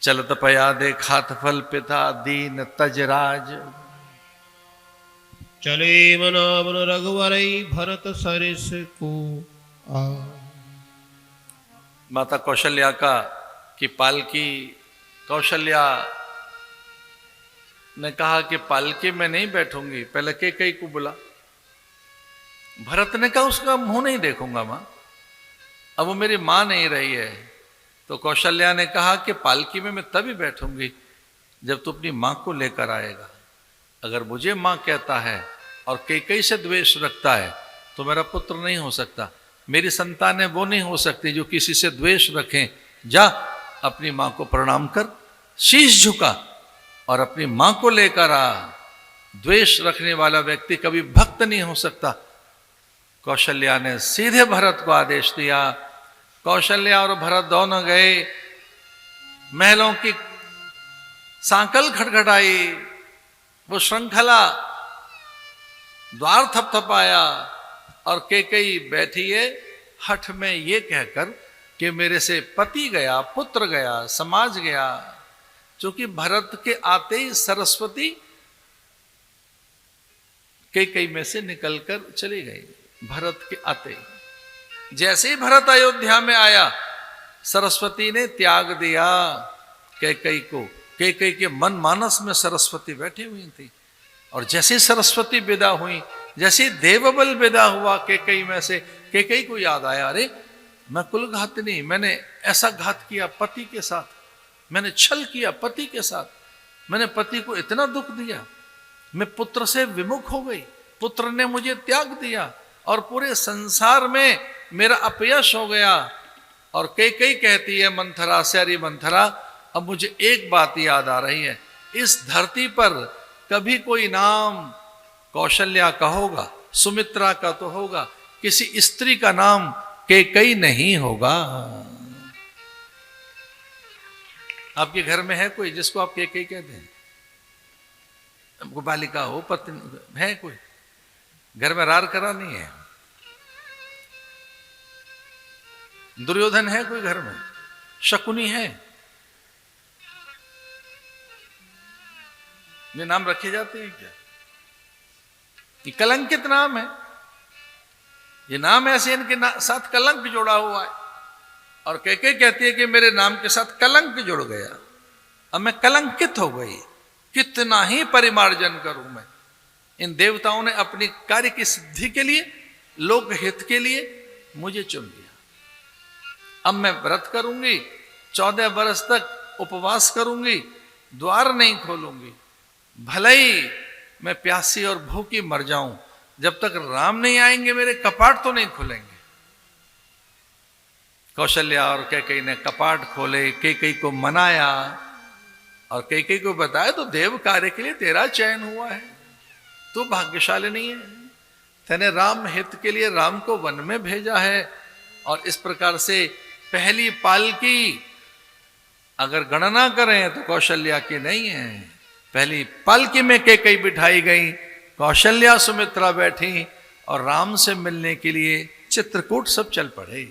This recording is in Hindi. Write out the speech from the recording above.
चलत पया देखात फल पिता दीन तजराज। चले मनावन रघुवरई भरत सरिस को आ। माता कौशल्या का कि पालकी, कौशल्या ने कहा कि पालकी में नहीं बैठूंगी, पहले कैकेयी को बुला। भरत ने कहा उसका मुंह नहीं देखूंगा मां, अब वो मेरी मां नहीं रही है। तो कौशल्या ने कहा कि पालकी में मैं तभी बैठूंगी जब तू अपनी मां को लेकर आएगा। अगर मुझे मां कहता है और कैकेयी से द्वेष रखता है तो मेरा पुत्र नहीं हो सकता, मेरी संतानें वो नहीं हो सकती जो किसी से द्वेष रखें। जा अपनी मां को प्रणाम कर, शीश झुका और अपनी मां को लेकर आ। द्वेष रखने वाला व्यक्ति कभी भक्त नहीं हो सकता। कौशल्या ने सीधे भरत को आदेश दिया। कौशल्या और भरत दोनों गए, महलों की सांकल खटखटाई, वो श्रृंखला, द्वार थपथपाया और कैकेयी बैठी है हठ में ये कहकर कि मेरे से पति गया, पुत्र गया, समाज गया। क्योंकि भरत के आते ही सरस्वती कैकेयी में से निकलकर चली गई। भरत के आते ही, जैसे ही भरत अयोध्या में आया, सरस्वती ने त्याग दिया कैकेयी को। कैकेयी के मन मानस में सरस्वती बैठी हुई थी और जैसे सरस्वती विदा हुई, जैसे देवबल विदा हुआ कैकेयी में से, कैकेयी को याद आया, अरे मैं कुलघातिनी, मैंने ऐसा घात किया पति के साथ, मैंने छल किया पति के साथ, मैंने पति को इतना दुख दिया, मैं पुत्र से विमुख हो गई, पुत्र ने मुझे त्याग दिया और पूरे संसार में मेरा अपयश हो गया। और कैकेयी कहती है मंथरा से, अरे मंथरा अब मुझे एक बात याद आ रही है, इस धरती पर कभी कोई नाम कौशल्या का होगा, सुमित्रा का तो होगा, किसी स्त्री का नाम कैकेयी नहीं होगा। आपके घर में है कोई जिसको आप कैकेयी कहते हैं? आपको बालिका हो, पत्नी है कोई? घर में रार करा नहीं है? दुर्योधन है कोई घर में? शकुनी है? ये नाम रखे जाते हैं क्या? ये कलंकित नाम है। ये नाम ऐसे इनके साथ कलंक जोड़ा हुआ है। और कैकेयी कहती है कि मेरे नाम के साथ कलंक जुड़ गया, अब मैं कलंकित हो गई, कितना ही परिमार्जन करूं मैं। इन देवताओं ने अपनी कार्य की सिद्धि के लिए, लोकहित के लिए मुझे चुन लिया। अब मैं व्रत करूंगी, 14 वर्ष तक उपवास करूंगी, द्वार नहीं खोलूंगी, भले ही मैं प्यासी और भूखी मर जाऊं, जब तक राम नहीं आएंगे मेरे कपाट तो नहीं खुलेंगे। कौशल्या और कैकेयी ने कपाट खोले, कैकेयी को मनाया और कैकेयी को बताया तो देव कार्य के लिए तेरा चयन हुआ है, तू भाग्यशाली नहीं है, तेने राम हित के लिए राम को वन में भेजा है। और इस प्रकार से पहली पालकी अगर गणना करें तो कौशल्या की नहीं है। पहली पालकी में कैकेयी बिठाई गई, कौशल्या सुमित्रा बैठी और राम से मिलने के लिए चित्रकूट सब चल पड़े।